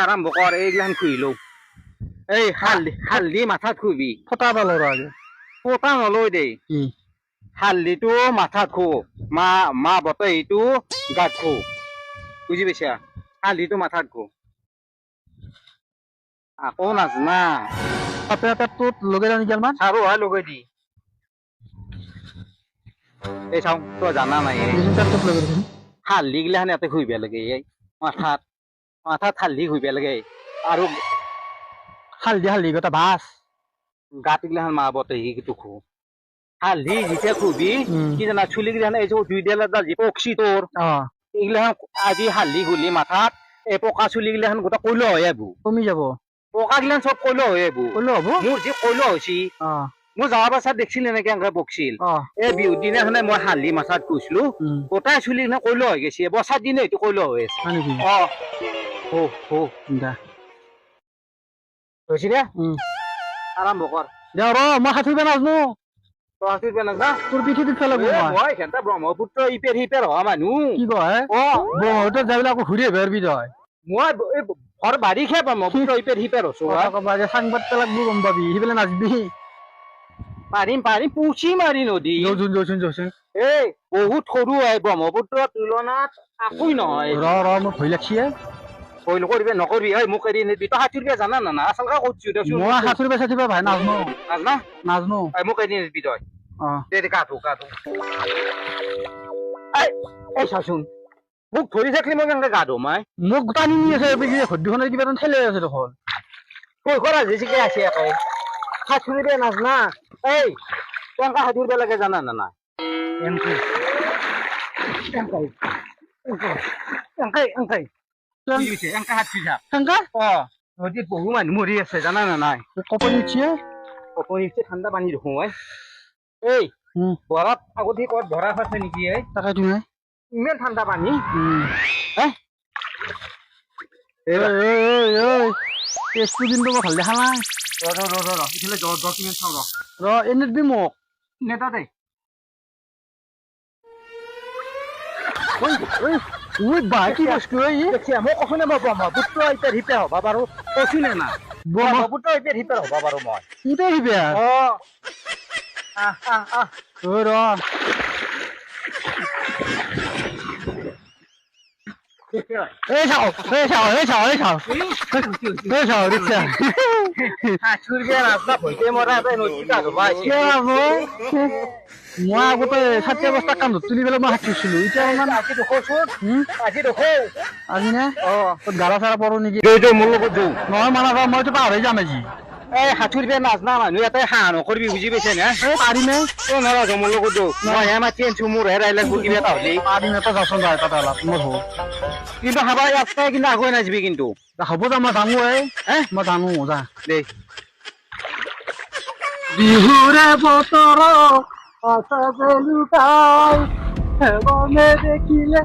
আৰম্ভ কৰ এইগিলাখান খুই লওঁ হালধি মাথাত খুবি ফটা পালৰ আগে পতা নলয় দেই কি হালধিটো মাথাত খো মা বতাহীটো গাত খো বুজি পাইছা হালধিটো মাথাত খো আকৌ নাজনা তাতে পেটটোত লগাই দিওঁ নেকি অলপমান চাৰু হয় লগাই দি এই চাওঁ তই জানা নাই পেটটোত লগাই দিম হালধি গিলাখান ইয়াতে খুইব লাগে মাথাত হালধি খুইব লাগে আৰু হালধি গোটা ভাজ গাত গিলাখান মা বতাহীটো খো হালধি যেতিয়া খুবি কি জানা চুলি গিলাখান এই যে দুই ডেলা যি পকছি তোৰ এইগিলাখান আজি হালধি গুলি মাথাত এই পকা চুলি গিলাখান গোটেই কৈল হৈ আহিব কমি যাব পকা গিলাখান চব কৈল হৈ আহিব কৈল হ'ব মোৰ যি কৈল হৈছি মোৰ যাৱা পাছত দেখছিল এনেকে এনেকে বকছিল এই বিহুৰ দিনাখনে মই হালধি মাথাত কৈছিলো গোটাই চুলি গিলাখান কৈল হৈ গৈছে বছাৰ দিনে এইটো কৈল হৈ আছে হৈছে দে আৰম্ভ কৰ দে ৰ মই সাঁতুৰিব নাজানো তোৰ পিঠিত পেলাব মই সেনটা ব্ৰহ্মপুত্ৰ ইপেৰ সিপেৰ হোৱা মানুহ কি কয় ব্ৰহ্মপুত্ৰত যাই পেলাই আকৌ ঘূৰি আহিব তই মই ঘৰ বাৰিষে ব্ৰহ্মপুত্ৰ ইপেৰ সিপেৰ হৈছো সাংবাদ পেলাকবোৰ গম পাবি সিফালে নাচবি পাৰিম পুচি মাৰি নদী এই বহুত সৰু হয় ব্ৰহ্মপুত্ৰৰ তুলনাত একোই নহয় ৰ মোৰ ভয় লাগছি ভয় নকৰিবি মোক এৰি নিদিবি তই সাঁতুৰিব জানা না আচলতে কৈছো মই সাঁতুৰিব ভাই নাজনো নাজনো মোক এৰি নিদিবি তই কাটো এই চাচোন মোক ধৰি থাকিলে মই কেনেকে গা ধুম মোক টানি নি আছে সদ্যখনৰ কিবা ঠেলে আছে দেখোন কৈ কৰা যেচিকে আছে আকৌ সাঁতুৰিব নাজনা এই কেনেকা সাঁতুৰিব লাগে জানা না নাই নদীত বহু মানুহ মৰি আছে জানা না নাই কপনি ঠাণ্ডা পানী দেখো এই বৰাত আগতে ক'ত বৰাত আছে নেকি তাকেইতো ইমান ঠাণ্ডা পানী কিন্তু মই ভাল দেখা নাই ইফালে 10 মিনিট চাওঁ ৰ এনে দিবি মোক নেতা দেই কি বস্তু মই কৈছো নে মই ব্ৰহ্মপুত্ৰ এতিয়া হিপে হবা বাৰু কৈছো নে না ব্ৰহ্মপুত্ৰ এতিয়া হিপে হবা বাৰু মই ইতে হিপে ৰ মই আগতে 60 বস্তা কাম তুলি পেলাই মই সাঁতুৰিছিলো এতিয়া আজি নে গালা চাৰা পৰো নেকি মোৰ লগত নহয় মানে মইতো পাহৰি যাম আজি এই সাঁতুৰিব নাজনা মানুহ ইয়াতে হাঁহ নকৰিবি বুজি পাইছে নে পাৰিমে নালাগে মোৰ লগত মই মাতি আনছো মোৰ হেৰাইলে কিবা এটা হলি পাৰিম এটা যাচোন যায় তাতে অলপ মোৰ হ'ব কিন্তু খাবা ইয়াতে কিন্তু আগুৱাই নাযাবি কিন্তু হ'ব যা মই জানো মই জানো যা দেই বিহুৰে বতৰ দেখিলে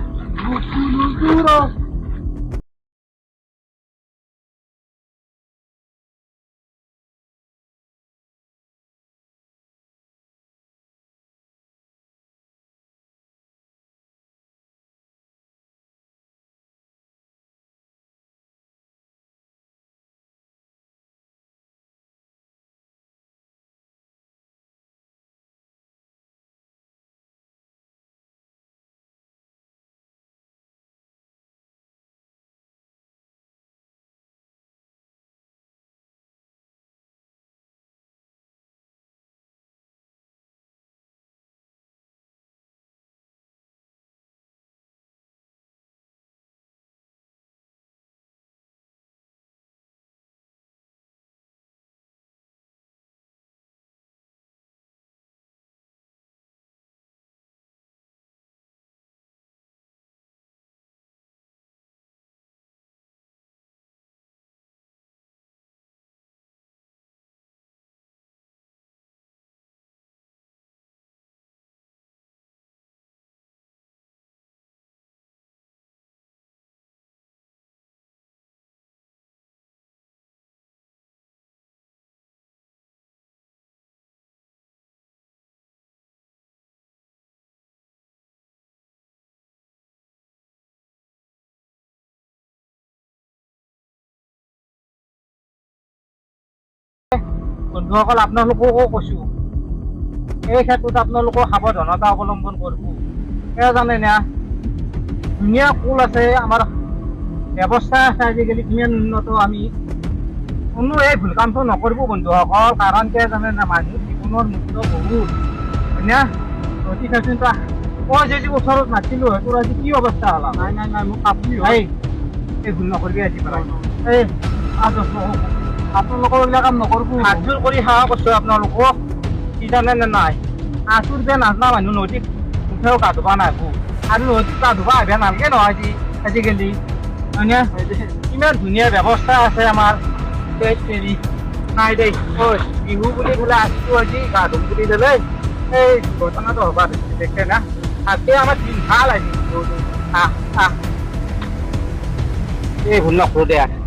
বন্ধুসকল আপোনালোককো কৈছোঁ এই ক্ষেত্ৰত আপোনালোকৰ সাৱধানতা অৱলম্বন কৰিব এয়া জানে না ধুনীয়া কুল আছে আমাৰ ব্যৱস্থা আছে আজিকালি কিমান উন্নত আমি কোনো এই ভুল কামটো নকৰিব বন্ধুসকল কাৰণ কিয় জানে না মানুহ জীৱনৰ মূল্য বহুত হয় না অতি চাচোন মই যদি ওচৰত নাছিলোঁ হয় তোৰ আজি কি অৱস্থা হ'ল নাই নাই নাই মোক কাপোৰ এই ভুল নকৰিবি আজি পেলাই এই আপোনালোকৰ এইবিলাক কাম নকৰিব হাতযোৰ কৰি সেৱা কৰিছোঁ আপোনালোকক কি জানে নে নাই আঁচুৰ যে নাজনা মানুহ নদীত উঠেও গা ধুবা নাহিব আৰু নদীত গা ধুবা আহিব নালাগে নহয় আজিকালি হয়নে কিমান ধুনীয়া ব্যৱস্থা আছে আমাৰ হেৰি নাই দেই ঐ বিহু বুলি বোলে আছিলোঁ আজি গা ধুম বুলি দিলে এই ঘটনাটো হ'বা দেখে না তাতে আমাৰ দিন ভাল আজি এই ভুল নকৰোঁ দে